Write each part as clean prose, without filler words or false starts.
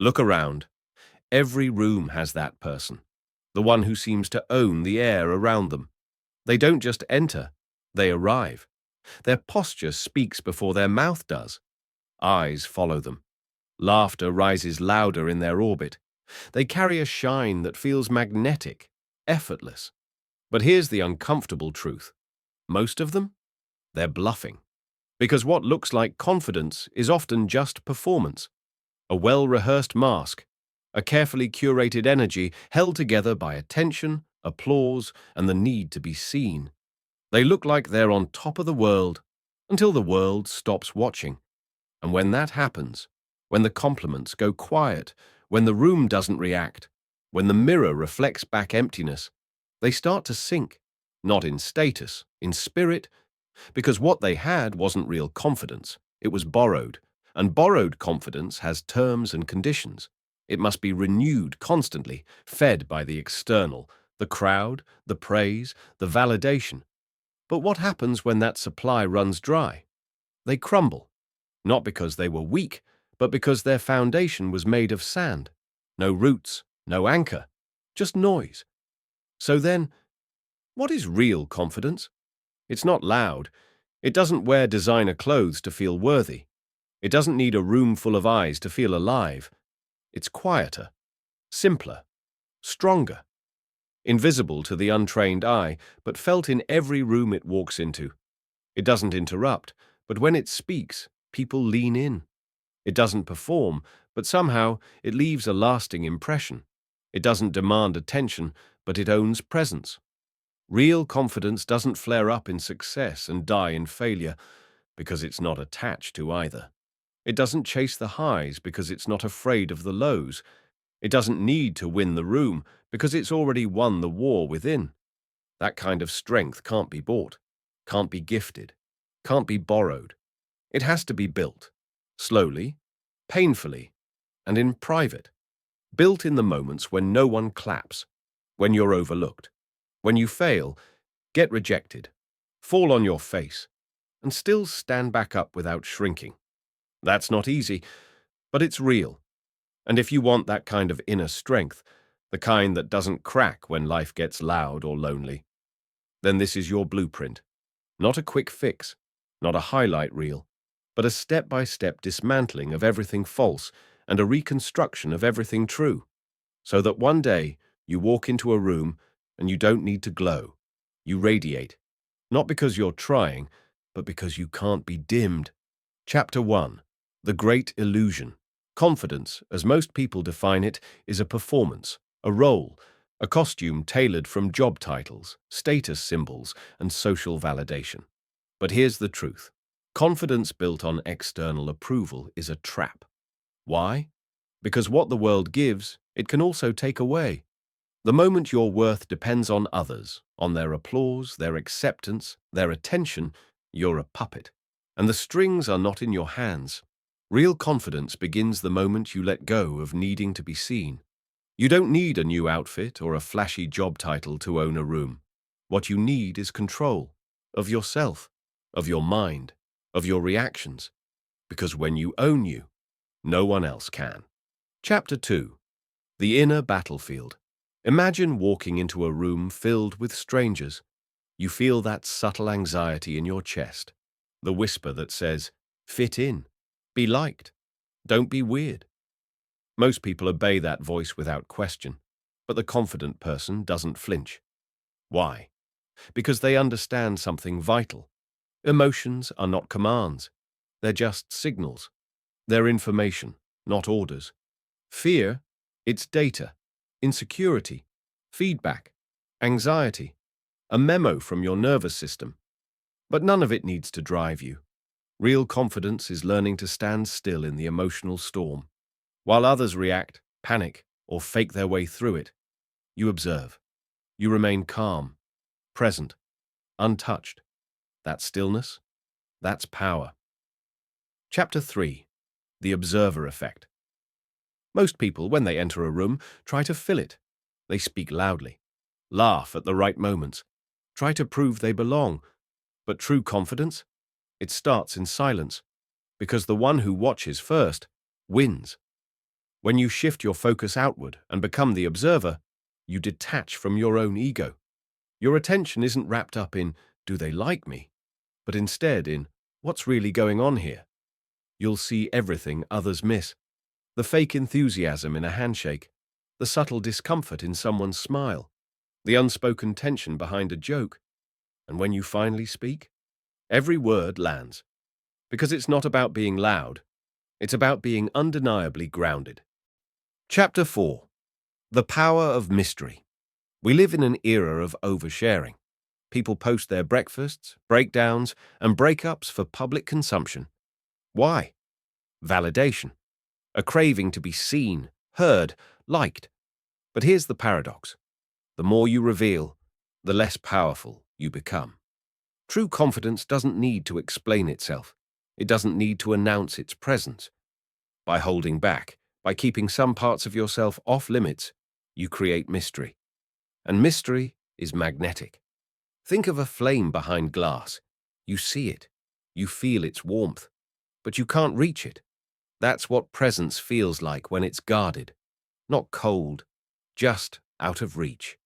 Look around. Every room has that person, the one who seems to own the air around them. They don't just enter, they arrive. Their posture speaks before their mouth does. Eyes follow them. Laughter rises louder in their orbit. They carry a shine that feels magnetic, effortless. But here's the uncomfortable truth. Most of them? They're bluffing. Because what looks like confidence is often just performance. A well-rehearsed mask, a carefully curated energy held together by attention, applause, and the need to be seen. They look like they're on top of the world until the world stops watching. And when that happens, when the compliments go quiet, when the room doesn't react, when the mirror reflects back emptiness, they start to sink, not in status, in spirit, because what they had wasn't real confidence. It was borrowed, and borrowed confidence has terms and conditions. It must be renewed constantly, fed by the external, the crowd, the praise, the validation. But what happens when that supply runs dry? They crumble, not because they were weak, but because their foundation was made of sand. No roots, no anchor, just noise. So then, what is real confidence? It's not loud. It doesn't wear designer clothes to feel worthy. It doesn't need a room full of eyes to feel alive. It's quieter, simpler, stronger, invisible to the untrained eye, but felt in every room it walks into. It doesn't interrupt, but when it speaks, people lean in. It doesn't perform, but somehow it leaves a lasting impression. It doesn't demand attention, but it owns presence. Real confidence doesn't flare up in success and die in failure, because it's not attached to either. It doesn't chase the highs because it's not afraid of the lows. It doesn't need to win the room because it's already won the war within. That kind of strength can't be bought, can't be gifted, can't be borrowed. It has to be built, slowly, painfully, and in private. Built in the moments when no one claps, when you're overlooked, when you fail, get rejected, fall on your face, and still stand back up without shrinking. That's not easy, but it's real. And if you want that kind of inner strength, the kind that doesn't crack when life gets loud or lonely, then this is your blueprint. Not a quick fix, not a highlight reel, but a step-by-step dismantling of everything false and a reconstruction of everything true, so that one day you walk into a room and you don't need to glow. You radiate, not because you're trying, but because you can't be dimmed. Chapter 1. The Great Illusion. Confidence, as most people define it, is a performance, a role, a costume tailored from job titles, status symbols, and social validation. But here's the truth. Confidence built on external approval is a trap. Why? Because what the world gives, it can also take away. The moment your worth depends on others, on their applause, their acceptance, their attention, you're a puppet. And the strings are not in your hands. Real confidence begins the moment you let go of needing to be seen. You don't need a new outfit or a flashy job title to own a room. What you need is control of yourself, of your mind, of your reactions. Because when you own you, no one else can. Chapter 2. The Inner Battlefield. Imagine walking into a room filled with strangers. You feel that subtle anxiety in your chest, the whisper that says, fit in, be liked, don't be weird. Most people obey that voice without question, but the confident person doesn't flinch. Why? Because they understand something vital. Emotions are not commands. They're just signals. They're information, not orders. Fear, it's data. Insecurity, feedback, anxiety, a memo from your nervous system. But none of it needs to drive you. Real confidence is learning to stand still in the emotional storm. While others react, panic, or fake their way through it, you observe. You remain calm, present, untouched. That stillness, that's power. Chapter 3. The Observer Effect. Most people, when they enter a room, try to fill it. They speak loudly, laugh at the right moments, try to prove they belong. But true confidence? It starts in silence, because the one who watches first wins. When you shift your focus outward and become the observer, you detach from your own ego. Your attention isn't wrapped up in, do they like me? But instead in, what's really going on here? You'll see everything others miss. The fake enthusiasm in a handshake, the subtle discomfort in someone's smile, the unspoken tension behind a joke. And when you finally speak, every word lands. Because it's not about being loud, it's about being undeniably grounded. Chapter 4. The Power of Mystery. We live in an era of oversharing. People post their breakfasts, breakdowns, and breakups for public consumption. Why? Validation. A craving to be seen, heard, liked. But here's the paradox. The more you reveal, the less powerful you become. True confidence doesn't need to explain itself. It doesn't need to announce its presence. By holding back, by keeping some parts of yourself off limits, you create mystery. And mystery is magnetic. Think of a flame behind glass. You see it. You feel its warmth. But you can't reach it. That's what presence feels like when it's guarded. Not cold, just out of reach.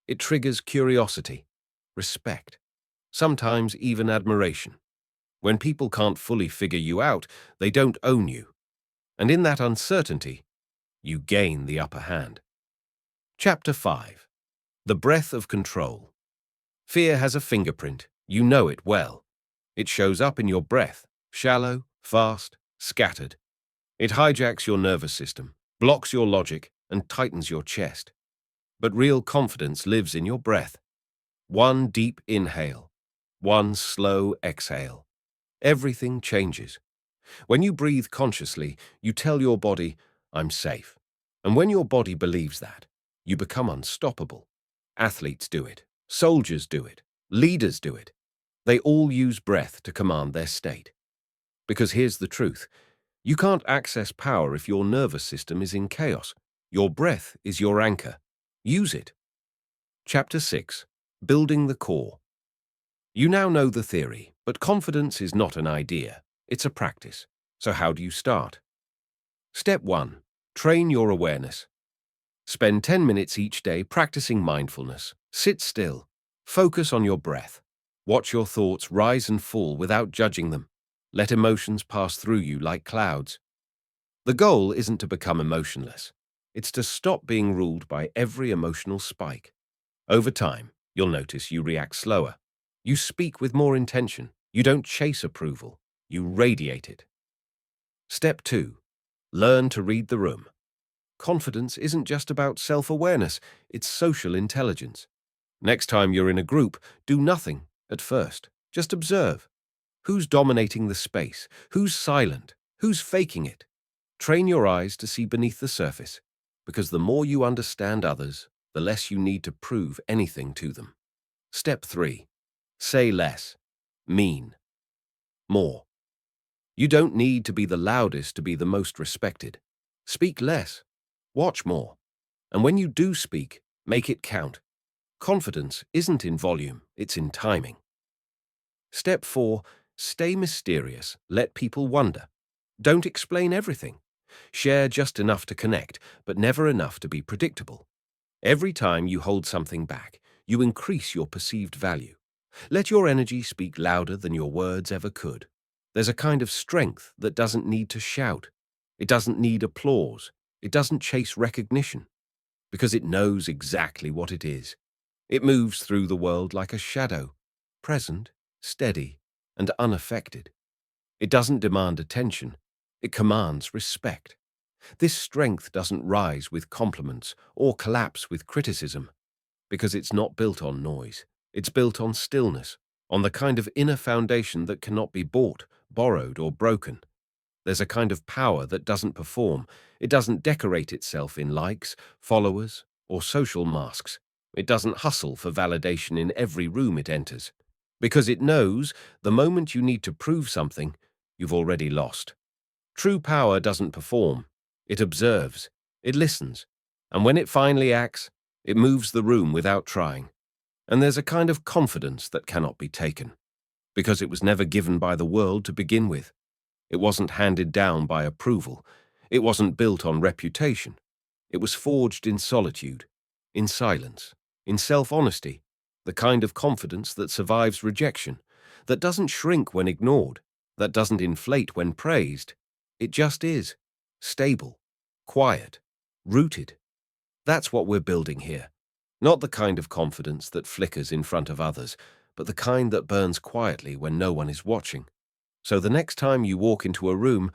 It triggers curiosity, respect, sometimes even admiration. When people can't fully figure you out, they don't own you. And in that uncertainty, you gain the upper hand. Chapter 5. The Breath of Control. Fear has a fingerprint. You know it well. It shows up in your breath, shallow, fast, scattered. It hijacks your nervous system, blocks your logic, and tightens your chest. But real confidence lives in your breath. One deep inhale, one slow exhale. Everything changes. When you breathe consciously, you tell your body, I'm safe. And when your body believes that, you become unstoppable. Athletes do it. Soldiers do it. Leaders do it. They all use breath to command their state. Because here's the truth. You can't access power if your nervous system is in chaos. Your breath is your anchor. Use it. Chapter 6. Building the Core. You now know the theory, but confidence is not an idea. It's a practice. So how do you start? Step 1. Train your awareness. Spend 10 minutes each day practicing mindfulness. Sit still. Focus on your breath. Watch your thoughts rise and fall without judging them. Let emotions pass through you like clouds. The goal isn't to become emotionless. It's to stop being ruled by every emotional spike. Over time, you'll notice you react slower. You speak with more intention. You don't chase approval. You radiate it. Step 2. Learn to read the room. Confidence isn't just about self-awareness, it's social intelligence. Next time you're in a group, do nothing at first. Just observe. Who's dominating the space? Who's silent? Who's faking it? Train your eyes to see beneath the surface, because the more you understand others, the less you need to prove anything to them. Step 3. Say less. Mean more. You don't need to be the loudest to be the most respected. Speak less. Watch more. And when you do speak, make it count. Confidence isn't in volume, it's in timing. Step 4. Stay mysterious. Let people wonder. Don't explain everything. Share just enough to connect, but never enough to be predictable. Every time you hold something back, you increase your perceived value. Let your energy speak louder than your words ever could. There's a kind of strength that doesn't need to shout. It doesn't need applause. It doesn't chase recognition. Because it knows exactly what it is. It moves through the world like a shadow, present, steady, and unaffected. It doesn't demand attention. It commands respect. This strength doesn't rise with compliments or collapse with criticism, because it's not built on noise. It's built on stillness, on the kind of inner foundation that cannot be bought, borrowed, or broken. There's a kind of power that doesn't perform. It doesn't decorate itself in likes, followers, or social masks. It doesn't hustle for validation in every room it enters. Because it knows the moment you need to prove something, you've already lost. True power doesn't perform. It observes. It listens. And when it finally acts, it moves the room without trying. And there's a kind of confidence that cannot be taken. Because it was never given by the world to begin with. It wasn't handed down by approval. It wasn't built on reputation. It was forged in solitude, in silence, in self-honesty, the kind of confidence that survives rejection, that doesn't shrink when ignored, that doesn't inflate when praised. It just is, stable, quiet, rooted. That's what we're building here. Not the kind of confidence that flickers in front of others, but the kind that burns quietly when no one is watching. So the next time you walk into a room,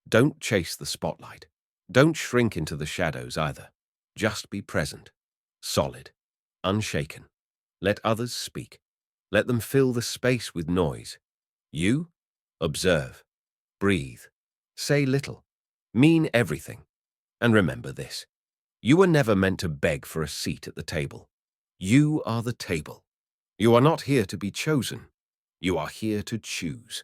don't chase the spotlight. Don't shrink into the shadows either. Just be present, solid, unshaken. Let others speak. Let them fill the space with noise. You observe, breathe, say little, mean everything. And remember this: you were never meant to beg for a seat at the table. You are the table. You are not here to be chosen. You are here to choose.